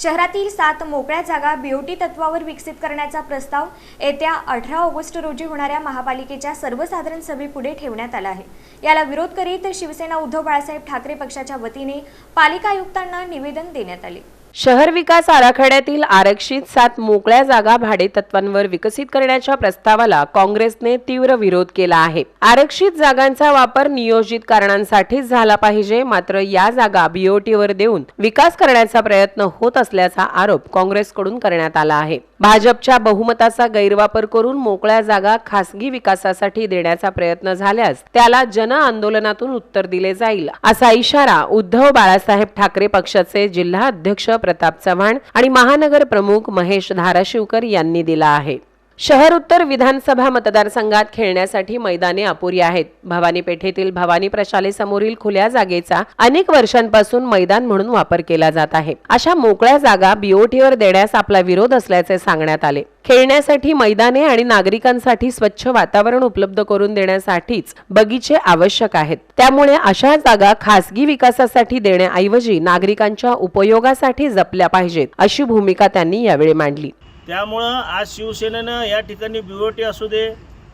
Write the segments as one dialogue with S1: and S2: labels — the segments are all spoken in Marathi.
S1: शहरातील 7 मोकळ्या जागा बीओटी तत्वावर विकसित करण्याचा प्रस्ताव येत्या 18 ऑगस्ट रोजी होणाऱ्या महापालिकेच्या सर्वसाधारण सभेपुढे ठेवण्यात आला आहे। याला विरोध करीत शिवसेना उद्धव बाळासाहेब ठाकरे पक्षाच्या वतीने पालिका आयुक्तांना निवेदन देण्यात आले।
S2: शहर विकास आराखड्यातील आरक्षित 7 मोकळ्या जागा भाडेतत्वांवर विकसित करण्याच्या प्रस्तावाला काँग्रेसने तीव्र विरोध केला आहे। आरक्षित जागांचा वापर नियोजित कारणांसाठीच झाला पाहिजे, मात्र या जागा बीओटीवर देऊन विकास करण्याचा प्रयत्न होत असल्याचा आरोप काँग्रेसकडून करण्यात आला आहे। भाजपच्या बहुमताचा गैरवापर करून मोकळ्या जागा खासगी विकासासाठी देण्याचा प्रयत्न झाल्यास त्याला जन आंदोलनातून उत्तर दिले जाईल, असा इशारा उद्धव बाळासाहेब ठाकरे पक्षाचे जिल्हा अध्यक्ष प्रताप चव्हाण आणि महानगर प्रमुख महेश धाराशिवकर यांनी दिला आहे। शहर उत्तर विधानसभा मतदारसंघात खेळण्यासाठी मैदाने अपुरी आहेत। भवानी पेठेतील भवानी प्रशालेसमोरील खुल्या जागेचा अनेक वर्षांपासून मैदान म्हणून वापर केला जात आहे। अशा मोकळ्या जागा बीओटीवर देण्यास आपला विरोध असल्याचे सांगण्यात आले। खेळण्यासाठी मैदाने आणि नागरिकांसाठी स्वच्छ वातावरण उपलब्ध करून देण्यासाठीच बगीचे आवश्यक आहेत। त्यामुळे अशा जागा खासगी विकासासाठी देण्याऐवजी नागरिकांच्या उपयोगासाठी जपल्या पाहिजेत, अशी भूमिका त्यांनी यावेळी मांडली।
S3: त्यामुळं आज शिवसेनेनं या ठिकाणी बीओटी असू दे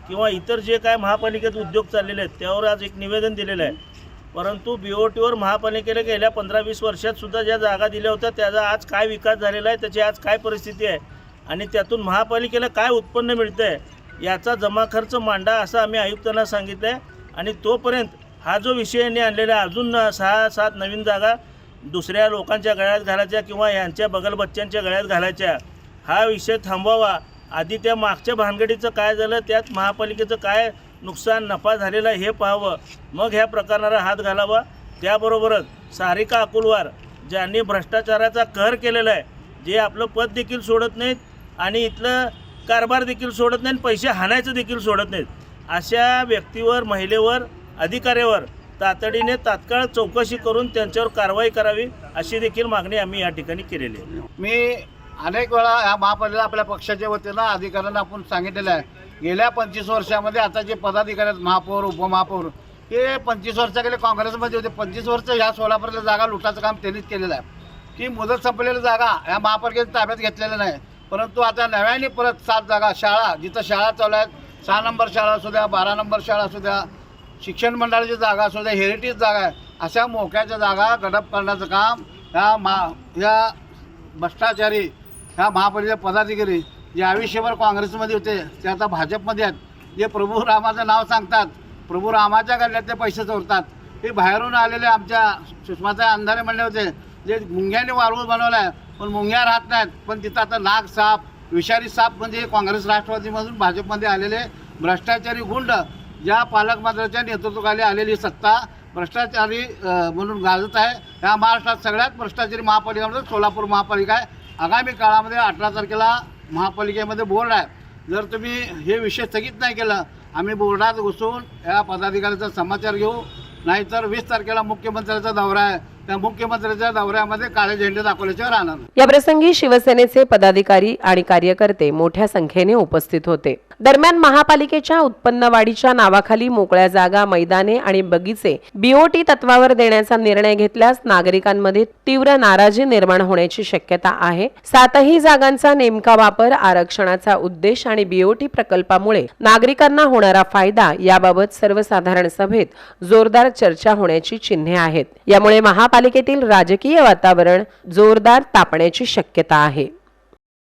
S3: किंवा इतर जे काय महापालिकेत उद्योग चाललेले आहेत त्यावर आज एक निवेदन दिलेलं आहे। परंतु बीओटीवर महापालिकेला गेल्या 15-20 वर्षात सुद्धा ज्या जागा दिल्या होत्या त्याचा आज काय विकास झालेला आहे, त्याची आज काय परिस्थिती आहे आणि त्यातून महापालिकेला काय उत्पन्न मिळतं आहे याचा जमा खर्च मांडा, असं आम्ही आयुक्तांना सांगितलं आहे। आणि तोपर्यंत हा जो विषय यांनी आणलेला आहे, अजून 6-7 नवीन जागा दुसऱ्या लोकांच्या गळ्यात घालायच्या किंवा यांच्या बगलबच्च्यांच्या गळ्यात घालायच्या, हा विषय थांबवावा। आधी त्या मागच्या भानगडीचं काय झालं, त्यात महापालिकेचं काय नुकसान नफा झालेला हे पाहावं, मग ह्या प्रकरणाला हात घालावा। त्याबरोबरच सारिका अकुलवार ज्यांनी भ्रष्टाचाराचा कहर केलेला आहे, जे आपलं पद देखील सोडत नाहीत आणि इथलं कारभार देखील सोडत नाहीत, पैसे हाणायचं देखील सोडत नाहीत, अशा व्यक्तीवर, महिलेवर, अधिकाऱ्यावर तातडीने तात्काळ चौकशी करून त्यांच्यावर कारवाई करावी, अशी देखील मागणी आम्ही या ठिकाणी केलेली आहे।
S4: मी अनेक वेळा या महापालिकेला आपल्या पक्षाच्या वतीनं अधिकाऱ्यांना आपण सांगितलेलं आहे, गेल्या 25 वर्षामध्ये आता जे पदाधिकारी आहेत, महापौर, उपमहापौर, हे 25 वर्षाखाली काँग्रेसमध्ये होते। 25 वर्ष ह्या सोलापूरच्या जागा लुटाचं काम त्यांनीच केलेलं आहे। की मुदत संपलेल्या जागा ह्या महापालिकेने ताब्यात घेतलेल्या नाही, परंतु आता नव्याने परत 7 जागा, शाळा जिथं शाळा चालू आहेत, 6 नंबर शाळा असू द्या, 12 नंबर शाळा असू द्या, शिक्षण मंडळाची जागा असू द्या, हेरिटेज जागा आहे, अशा मोक्याच्या जागा गडप करण्याचं काम ह्या भ्रष्टाचारी ह्या महापालिकेचे पदाधिकारी जे आयुष्यभर काँग्रेसमध्ये होते ते आता भाजपमध्ये आहेत। जे प्रभू रामाचं नाव सांगतात, प्रभू रामाच्या गल्ल्यात ते पैसे चोरतात। हे बाहेरून आलेले आमच्या सुषमाताई अंधारे म्हणले होते, जे मुंग्याने वारूळ बनवलं आहे, पण मुंग्या राहत नाहीत, पण तिथं आता नाग साप, विषारी साप म्हणजे काँग्रेस राष्ट्रवादीमधून भाजपमध्ये आलेले भ्रष्टाचारी गुंड, ज्या पालकमंत्र्यांच्या नेतृत्वाखाली आलेली सत्ता भ्रष्टाचारी म्हणून गाजत आहे। ह्या महाराष्ट्रात सगळ्यात भ्रष्टाचारी महापालिकामध्ये सोलापूर महापालिका आहे। आगामी काळामध्ये 18 तारखेला महापालिकेमध्ये बोर्ड आहे, जर तुम्ही हे विषय स्थगित नाही केला, आम्ही बोर्डात घुसून या पदाधिकाऱ्याचा समाचार घेऊ। नाहीतर 20 तारखेला मुख्यमंत्र्यांचा दौरा आहे, त्या मुख्यमंत्र्यांच्या दौऱ्यामध्ये काळे झेंडे दाखवल्याशिवाय राहणार नाही।
S2: या प्रसंगी शिवसेनेचे पदाधिकारी आणि कार्यकर्ते मोठ्या संख्येने उपस्थित होते। दरम्यान महापालिकेच्या उत्पन्न वाढीच्या नावाखाली मोकळ्या जागा, मैदाने आणि बगीचे बीओटी तत्वावर देण्याचा निर्णय घेतल्यास नागरिकांमध्ये तीव्र नाराजी निर्माण होण्याची शक्यता आहे। 7ही जागांचा नेमका वापर, आरक्षणाचा उद्देश आणि बीओटी प्रकल्पामुळे नागरिकांना होणारा फायदा याबाबत सर्वसाधारण सभेत जोरदार चर्चा होण्याची चिन्हे आहेत। यामुळे महापालिकेतील राजकीय वातावरण जोरदार तापण्याची शक्यता आहे।